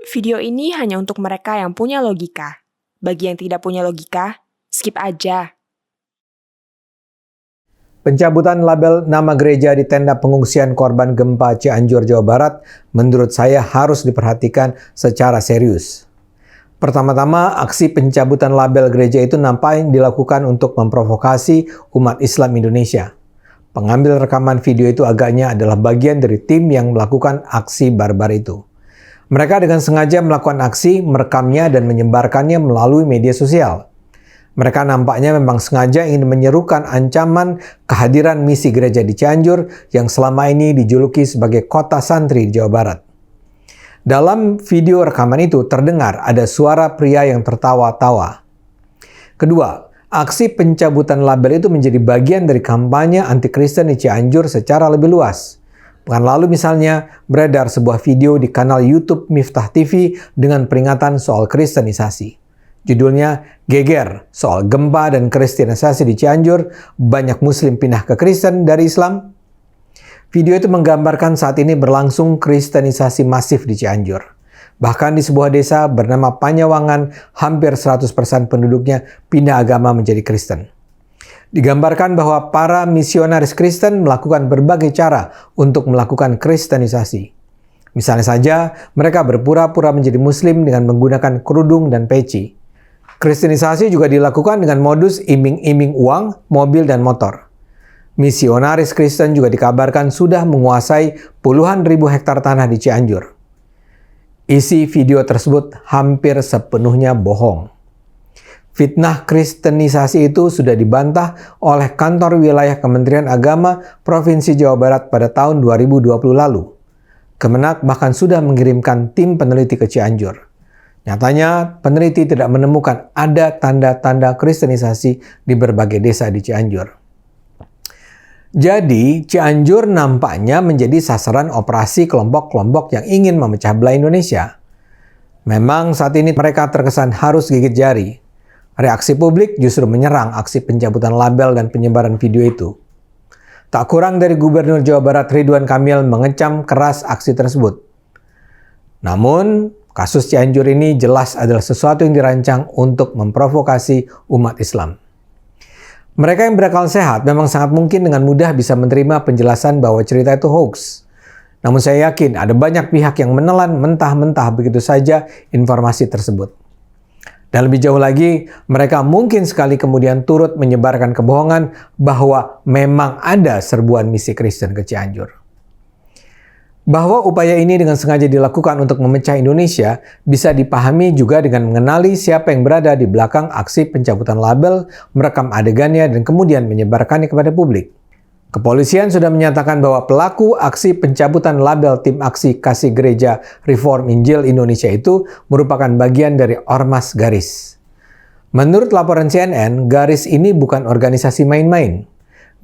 Video ini hanya untuk mereka yang punya logika. Bagi yang tidak punya logika, skip aja. Pencabutan label nama gereja di tenda pengungsian korban gempa Cianjur, Jawa Barat, menurut saya harus diperhatikan secara serius. Pertama-tama, aksi pencabutan label gereja itu nampaknya dilakukan untuk memprovokasi umat Islam Indonesia. Pengambil rekaman video itu agaknya adalah bagian dari tim yang melakukan aksi barbar itu. Mereka dengan sengaja melakukan aksi, merekamnya dan menyebarkannya melalui media sosial. Mereka nampaknya memang sengaja ingin menyerukan ancaman kehadiran misi gereja di Cianjur yang selama ini dijuluki sebagai kota santri di Jawa Barat. Dalam video rekaman itu terdengar ada suara pria yang tertawa-tawa. Kedua, aksi pencabutan label itu menjadi bagian dari kampanye anti-Kristen di Cianjur secara lebih luas. Pekan lalu misalnya, beredar sebuah video di kanal YouTube Miftah TV dengan peringatan soal kristenisasi. Judulnya, Geger, soal gempa dan kristenisasi di Cianjur, banyak muslim pindah ke Kristen dari Islam. Video itu menggambarkan saat ini berlangsung kristenisasi masif di Cianjur. Bahkan di sebuah desa bernama Panyawangan, hampir 100% penduduknya pindah agama menjadi Kristen. Digambarkan bahwa para misionaris Kristen melakukan berbagai cara untuk melakukan kristenisasi. Misalnya saja, mereka berpura-pura menjadi muslim dengan menggunakan kerudung dan peci. Kristenisasi juga dilakukan dengan modus iming-iming uang, mobil, dan motor. Misionaris Kristen juga dikabarkan sudah menguasai puluhan ribu hektar tanah di Cianjur. Isi video tersebut hampir sepenuhnya bohong. Fitnah kristenisasi itu sudah dibantah oleh kantor wilayah Kementerian Agama Provinsi Jawa Barat pada tahun 2020 lalu. Kemenak bahkan sudah mengirimkan tim peneliti ke Cianjur. Nyatanya, peneliti tidak menemukan ada tanda-tanda kristenisasi di berbagai desa di Cianjur. Jadi, Cianjur nampaknya menjadi sasaran operasi kelompok-kelompok yang ingin memecah belah Indonesia. Memang saat ini mereka terkesan harus gigit jari. Reaksi publik justru menyerang aksi pencabutan label dan penyebaran video itu. Tak kurang dari Gubernur Jawa Barat Ridwan Kamil mengecam keras aksi tersebut. Namun, kasus Cianjur ini jelas adalah sesuatu yang dirancang untuk memprovokasi umat Islam. Mereka yang berakal sehat memang sangat mungkin dengan mudah bisa menerima penjelasan bahwa cerita itu hoax. Namun saya yakin ada banyak pihak yang menelan mentah-mentah begitu saja informasi tersebut. Dan lebih jauh lagi, mereka mungkin sekali kemudian turut menyebarkan kebohongan bahwa memang ada serbuan misi Kristen ke Cianjur. Bahwa upaya ini dengan sengaja dilakukan untuk memecah Indonesia bisa dipahami juga dengan mengenali siapa yang berada di belakang aksi pencabutan label, merekam adegannya, dan kemudian menyebarkannya kepada publik. Kepolisian sudah menyatakan bahwa pelaku aksi pencabutan label tim aksi kasih gereja Reform Injil Indonesia itu merupakan bagian dari Ormas Garis. Menurut laporan CNN, Garis ini bukan organisasi main-main.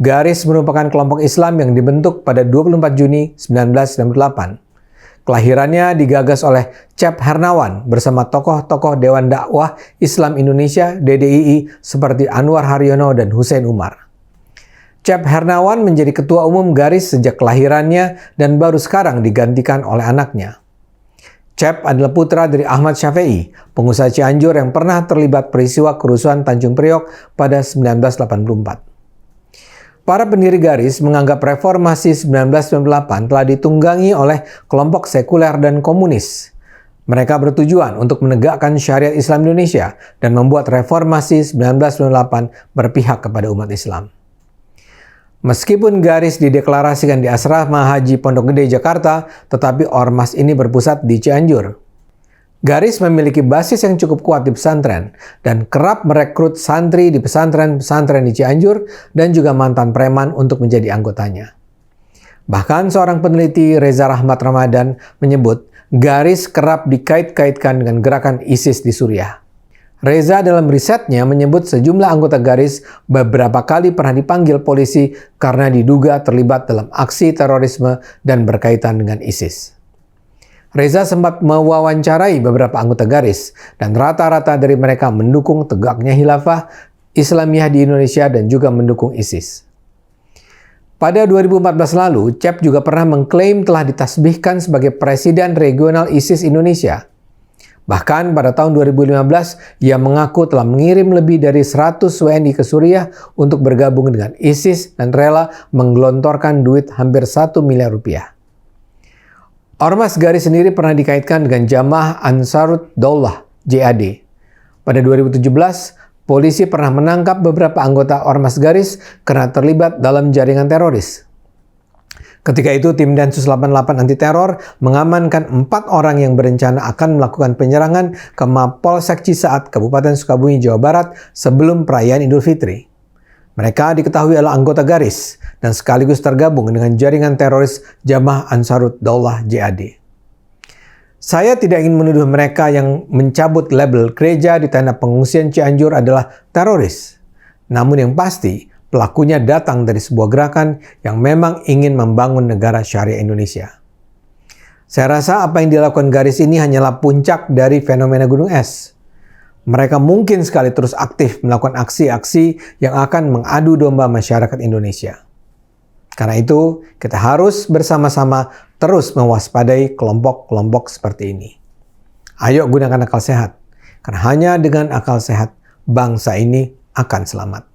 Garis merupakan kelompok Islam yang dibentuk pada 24 Juni 1998. Kelahirannya digagas oleh Cep Hernawan bersama tokoh-tokoh Dewan Dakwah Islam Indonesia (DDII) seperti Anwar Haryono dan Hussein Umar. Cep Hernawan menjadi ketua umum Garis sejak kelahirannya dan baru sekarang digantikan oleh anaknya. Cep adalah putra dari Ahmad Syafi'i, pengusaha Cianjur yang pernah terlibat peristiwa kerusuhan Tanjung Priok pada 1984. Para pendiri Garis menganggap reformasi 1998 telah ditunggangi oleh kelompok sekuler dan komunis. Mereka bertujuan untuk menegakkan syariat Islam Indonesia dan membuat reformasi 1998 berpihak kepada umat Islam. Meskipun Garis dideklarasikan di Asrama Haji Pondok Gede, Jakarta, tetapi ormas ini berpusat di Cianjur. Garis memiliki basis yang cukup kuat di pesantren dan kerap merekrut santri di pesantren-pesantren di Cianjur dan juga mantan preman untuk menjadi anggotanya. Bahkan seorang peneliti, Reza Rahmat Ramadan, menyebut Garis kerap dikait-kaitkan dengan gerakan ISIS di Suriah. Reza dalam risetnya menyebut sejumlah anggota Garis beberapa kali pernah dipanggil polisi karena diduga terlibat dalam aksi terorisme dan berkaitan dengan ISIS. Reza sempat mewawancarai beberapa anggota Garis dan rata-rata dari mereka mendukung tegaknya khilafah Islamiyah di Indonesia dan juga mendukung ISIS. Pada 2014 lalu, Cep juga pernah mengklaim telah ditasbihkan sebagai Presiden Regional ISIS Indonesia. Bahkan pada tahun 2015, ia mengaku telah mengirim lebih dari 100 WNI ke Suriah untuk bergabung dengan ISIS dan rela menggelontorkan duit hampir 1 miliar rupiah. Ormas Garis sendiri pernah dikaitkan dengan Jamaah Ansarut Daulah (JAD). Pada 2017, polisi pernah menangkap beberapa anggota Ormas Garis karena terlibat dalam jaringan teroris. Ketika itu, tim Densus 88 anti teror mengamankan 4 orang yang berencana akan melakukan penyerangan ke Mapolsek Cisaat, Kabupaten Sukabumi, Jawa Barat sebelum perayaan Idul Fitri. Mereka diketahui adalah anggota Garis dan sekaligus tergabung dengan jaringan teroris Jamaah Ansarut Daulah (JAD). Saya tidak ingin menuduh mereka yang mencabut label gereja di tenda pengungsian Cianjur adalah teroris. Namun yang pasti, pelakunya datang dari sebuah gerakan yang memang ingin membangun negara syariah Indonesia. Saya rasa apa yang dilakukan Garis ini hanyalah puncak dari fenomena gunung es. Mereka mungkin sekali terus aktif melakukan aksi-aksi yang akan mengadu domba masyarakat Indonesia. Karena itu, kita harus bersama-sama terus mewaspadai kelompok-kelompok seperti ini. Ayo gunakan akal sehat, karena hanya dengan akal sehat, bangsa ini akan selamat.